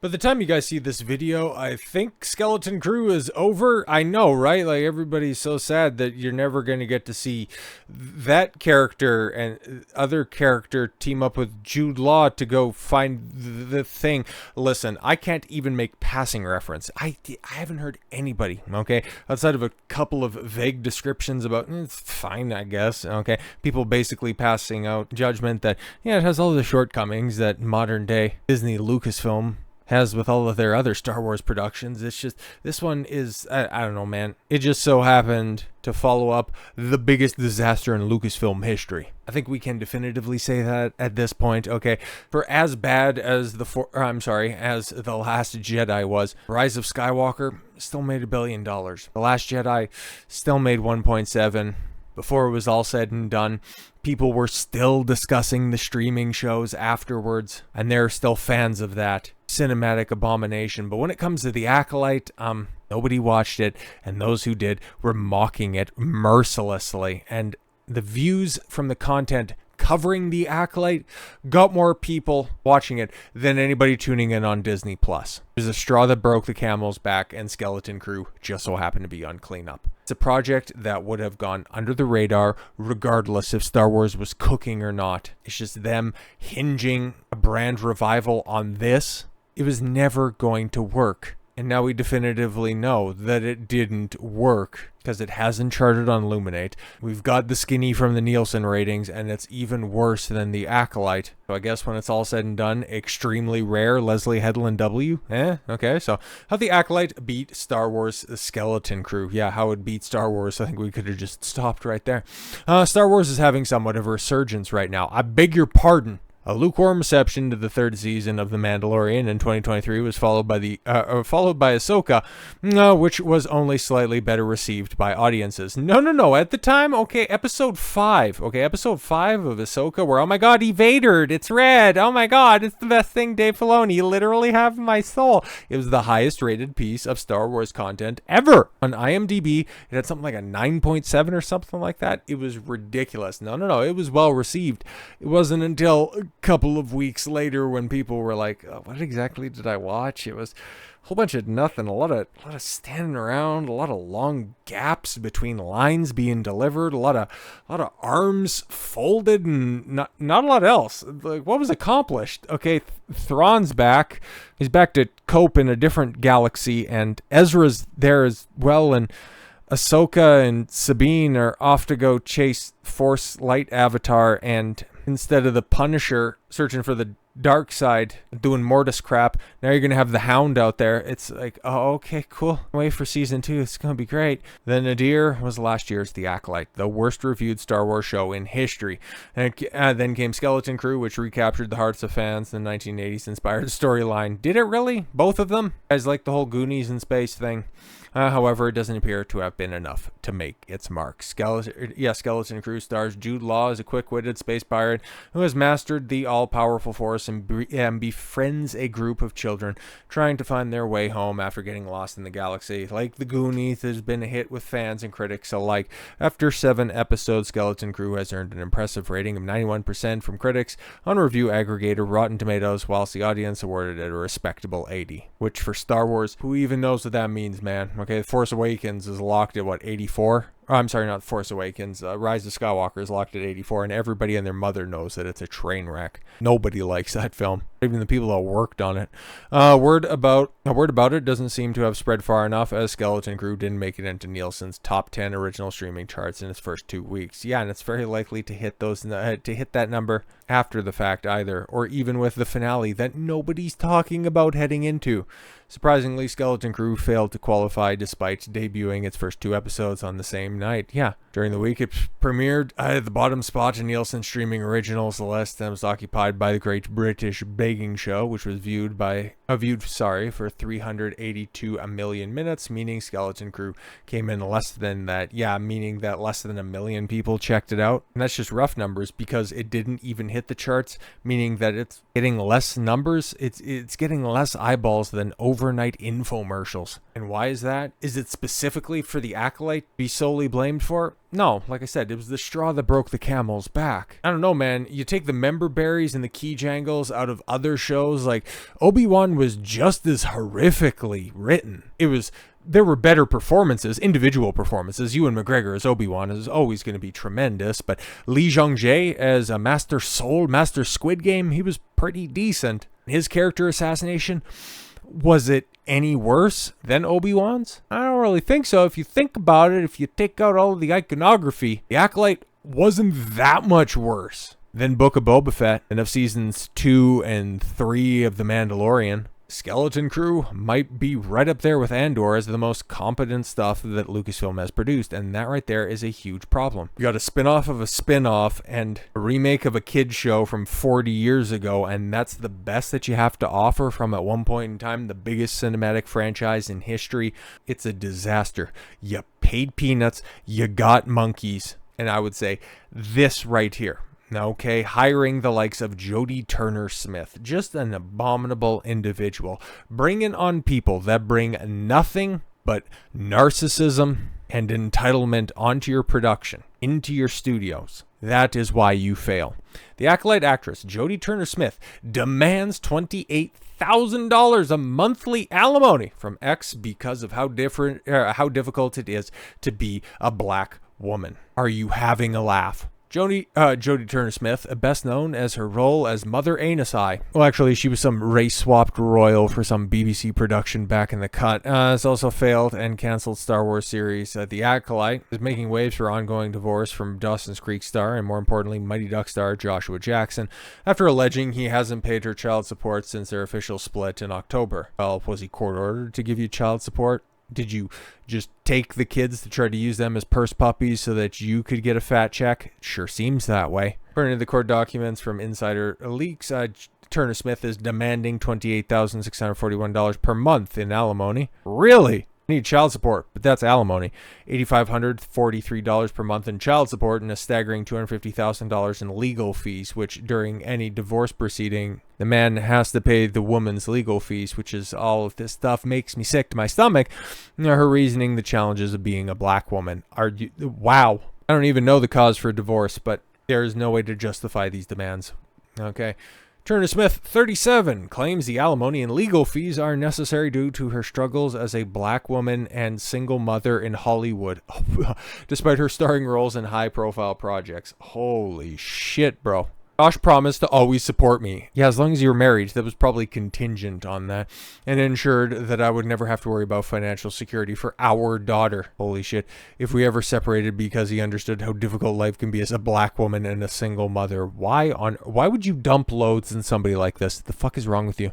By the time you guys see this video, I think Skeleton Crew is over. I know, right? Like, everybody's so sad that you're never going to get to see that character and other character team up with Jude Law to go find the thing. Listen, I can't even make passing reference. I haven't heard anybody, okay, outside of a couple of vague descriptions about, it's fine, I guess, okay? People basically passing out judgment that, yeah, it has all the shortcomings that modern day Disney Lucasfilm has with all of their other Star Wars productions. It's just, this one is, I don't know, man. It just so happened to follow up the biggest disaster in Lucasfilm history. I think we can definitively say that at this point, okay? For as bad as as The Last Jedi was, Rise of Skywalker still made $1 billion. The Last Jedi still made 1.7. Before it was all said and done, people were still discussing the streaming shows afterwards, and there are still fans of that cinematic abomination. But when it comes to The Acolyte, nobody watched it, and those who did were mocking it mercilessly. And the views from the content covering The Acolyte got more people watching it than anybody tuning in on Disney Plus. It was a straw that broke the camel's back, and Skeleton Crew just so happened to be on cleanup. It's a project that would have gone under the radar regardless if Star Wars was cooking or not. It's just them hinging a brand revival on this. It was never going to work. And now we definitively know that it didn't work because it hasn't charted on Luminate. We've got the skinny from the Nielsen ratings, and it's even worse than The Acolyte. So I guess when it's all said and done, extremely rare Leslie Headland W. Okay, so how The Acolyte beat Star Wars Skeleton Crew. Yeah, how it beat Star Wars. I think we could have just stopped right there. Star Wars is having somewhat of a resurgence right now. I beg your pardon. A lukewarm reception to the third season of The Mandalorian in 2023 was followed by Ahsoka, which was only slightly better received by audiences. No. At the time, okay, episode 5 of Ahsoka, where, oh my god, he Vadered, it's red, oh my god, it's the best thing, Dave Filoni, you literally have my soul. It was the highest rated piece of Star Wars content ever. On IMDb, it had something like a 9.7 or something like that. It was ridiculous. No, it was well received. It wasn't until couple of weeks later when people were like, oh, what exactly did I watch? It was a whole bunch of nothing, a lot of standing around, a lot of long gaps between lines being delivered, a lot of arms folded, and not a lot else. Like, what was accomplished? Okay, Thrawn's back. He's back to cope in a different galaxy, and Ezra's there as well, and Ahsoka and Sabine are off to go chase Force Light Avatar, and instead of the Punisher searching for the dark side, doing Mortis crap, now you're going to have the Hound out there. It's like, oh, okay, cool. Wait for season 2. It's going to be great. Then Nadir was last year's The Acolyte, the worst reviewed Star Wars show in history. And then came Skeleton Crew, which recaptured the hearts of fans. The 1980s inspired storyline. Did it really? Both of them? You guys like the whole Goonies in space thing? However, it doesn't appear to have been enough to make its mark. Skeleton Crew stars Jude Law as a quick-witted space pirate who has mastered the all-powerful Force and befriends a group of children trying to find their way home after getting lost in the galaxy. Like the Goonies, has been a hit with fans and critics alike. After 7 episodes, Skeleton Crew has earned an impressive rating of 91% from critics on review aggregator Rotten Tomatoes, whilst the audience awarded it a respectable 80. Which for Star Wars, who even knows what that means, man? Okay, Force Awakens is locked at, what, 84? Oh, I'm sorry, not Force Awakens. Rise of Skywalker is locked at 84, and everybody and their mother knows that it's a train wreck. Nobody likes that film, even the people that worked on it. Word about it doesn't seem to have spread far enough, as Skeleton Crew didn't make it into Nielsen's top 10 original streaming charts in its first 2 weeks. Yeah, and it's very likely to hit that number after the fact either, or even with the finale that nobody's talking about heading into. Surprisingly, Skeleton Crew failed to qualify despite debuting its first 2 episodes on the same night. Yeah, during the week it premiered at the bottom spot in Nielsen streaming originals list and was occupied by the Great British Baking Show, which was viewed for 382 million minutes, meaning Skeleton Crew came in less than that. Yeah, meaning that less than 1 million people checked it out. And that's just rough numbers because it didn't even hit the charts, meaning that it's getting less numbers. It's getting less eyeballs than overnight infomercials. And why is that? Is it specifically for The Acolyte to be solely blamed for? No, like I said, it was the straw that broke the camel's back. I don't know, man. You take the member berries and the key jangles out of other shows, like Obi-Wan was just as horrifically written. There were better performances, individual performances. Ewan McGregor as Obi-Wan is always going to be tremendous, but Lee Jong-jae as a Master Squid Game, he was pretty decent. His character assassination, was it any worse than Obi-Wan's? I don't really think so. If you think about it, if you take out all of the iconography, the Acolyte wasn't that much worse than Book of Boba Fett and of seasons 2 and 3 of The Mandalorian. Skeleton Crew might be right up there with Andor as the most competent stuff that Lucasfilm has produced, and that right there is a huge problem. You got a spin-off of a spin-off and a remake of a kid's show from 40 years ago, and that's the best that you have to offer from, at one point in time, the biggest cinematic franchise in history. It's a disaster. You paid peanuts, you got monkeys, and I would say this right here. Okay, hiring the likes of Jodie Turner-Smith, just an abominable individual, bringing on people that bring nothing but narcissism and entitlement onto your production, into your studios. That is why you fail. The Acolyte actress, Jodie Turner-Smith, demands $28,000 a monthly alimony from X because of how difficult it is to be a black woman. Are you having a laugh? Jodie Turner-Smith, best known as her role as Mother Anusai. Well, actually, she was some race-swapped royal for some BBC production back in the cut. It's also failed and canceled Star Wars series. The Acolyte is making waves for ongoing divorce from Dawson's Creek star and, more importantly, Mighty Duck star Joshua Jackson, after alleging he hasn't paid her child support since their official split in October. Well, was he court-ordered to give you child support? Did you just take the kids to try to use them as purse puppies so that you could get a fat check? Sure seems that way. According to the court documents from insider leaks, Turner-Smith is demanding $28,641 per month in alimony. Really? I need child support, but that's alimony. $8,543 per month in child support and a staggering $250,000 in legal fees, which during any divorce proceeding, the man has to pay the woman's legal fees, which is all of this stuff makes me sick to my stomach. Her reasoning, the challenges of being a black woman. Wow. I don't even know the cause for divorce, but there is no way to justify these demands. Okay. Turner-Smith, 37, claims the alimony and legal fees are necessary due to her struggles as a black woman and single mother in Hollywood, despite her starring roles in high-profile projects. Holy shit, bro. Josh promised to always support me. Yeah, as long as you were married, that was probably contingent on that, and ensured that I would never have to worry about financial security for our daughter. Holy shit. If we ever separated because he understood how difficult life can be as a black woman and a single mother, why would you dump loads in somebody like this? The fuck is wrong with you?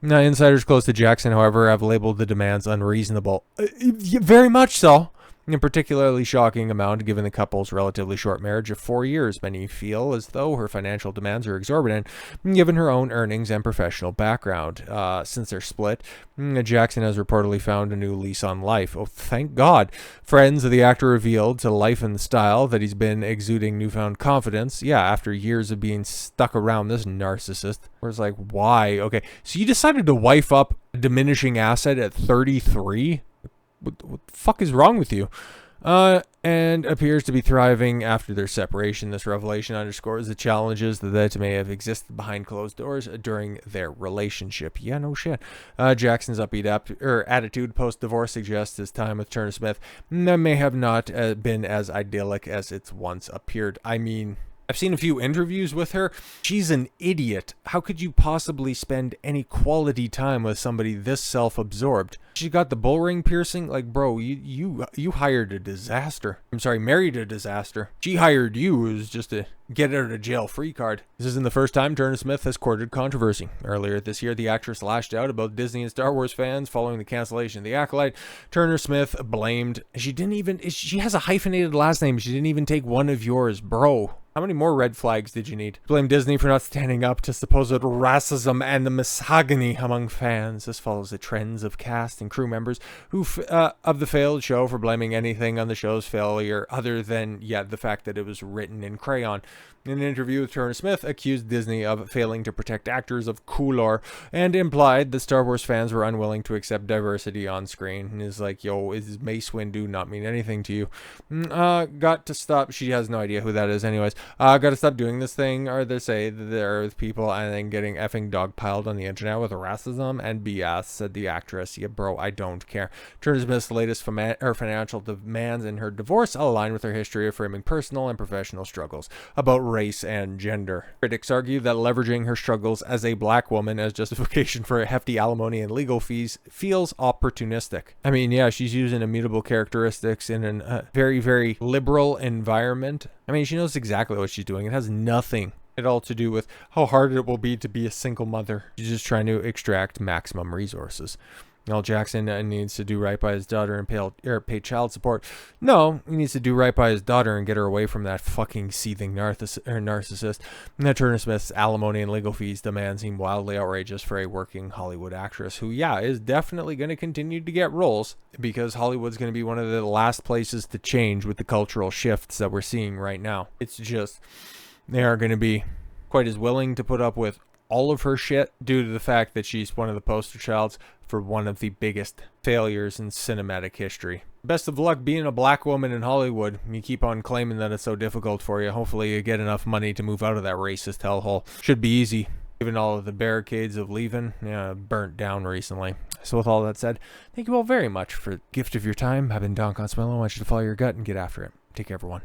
Now, insiders close to Jackson, however, have labeled the demands unreasonable. Very much so. A particularly shocking amount given the couple's relatively short marriage of 4 years. Many feel as though her financial demands are exorbitant, given her own earnings and professional background. Since their split, Jackson has reportedly found a new lease on life. Oh, thank God. Friends of the actor revealed to Life and Style that he's been exuding newfound confidence. Yeah, after years of being stuck around this narcissist. Where it's like, why? Okay, so you decided to wife up a diminishing asset at 33? What the fuck is wrong with you? And appears to be thriving after their separation. This revelation underscores the challenges that may have existed behind closed doors during their relationship. Yeah, no shit. Jackson's upbeat attitude post-divorce suggests his time with Turner-Smith may have not been as idyllic as it's once appeared. I mean, I've seen a few interviews with her. She's an idiot. How could you possibly spend any quality time with somebody this self-absorbed? She got the bull ring piercing. Like, bro, you hired a disaster. I'm sorry, married a disaster. She hired you. It was just a get out of jail free card. This isn't the first time Turner-Smith has courted controversy. Earlier this year, the actress lashed out about Disney and Star Wars fans following the cancellation of The Acolyte. Turner-Smith blamed. She has a hyphenated last name. She didn't even take one of yours, bro. How many more red flags did you need? Blame Disney for not standing up to supposed racism and the misogyny among fans. This follows the trends of cast and crew members of the failed show for blaming anything on the show's failure other than, the fact that it was written in crayon. In an interview with Turner-Smith, accused Disney of failing to protect actors of color and implied that Star Wars fans were unwilling to accept diversity on screen. And is like, yo, is Mace Windu not mean anything to you? Got to stop. She has no idea who that is anyways. Got to stop doing this thing, or they say that there are people and then getting effing dogpiled on the internet with racism and BS, said the actress. Yeah, bro, I don't care. Turner-Smith's latest financial demands in her divorce align with her history of framing personal and professional struggles about race and gender. Critics argue that leveraging her struggles as a black woman as justification for a hefty alimony and legal fees feels opportunistic. I mean, yeah, she's using immutable characteristics in a very, very liberal environment. I mean, she knows exactly what she's doing. It has nothing at all to do with how hard it will be to be a single mother. She's just trying to extract maximum resources. Jackson needs to do right by his daughter and pay child support. No, he needs to do right by his daughter and get her away from that fucking seething narcissist. And Turner-Smith's alimony and legal fees demands seem wildly outrageous for a working Hollywood actress who, is definitely going to continue to get roles because Hollywood's going to be one of the last places to change with the cultural shifts that we're seeing right now. It's just, they are going to be quite as willing to put up with all of her shit due to the fact that she's one of the poster childs for one of the biggest failures in cinematic history. Best of luck being a black woman in Hollywood. You keep on claiming that it's so difficult for you. Hopefully you get enough money to move out of that racist hellhole. Should be easy, given all of the barricades of leaving burnt down recently. So with all that said, thank you all very much for the gift of your time. I've been Don Consuelo. I want you to follow your gut and get after it. Take care, everyone.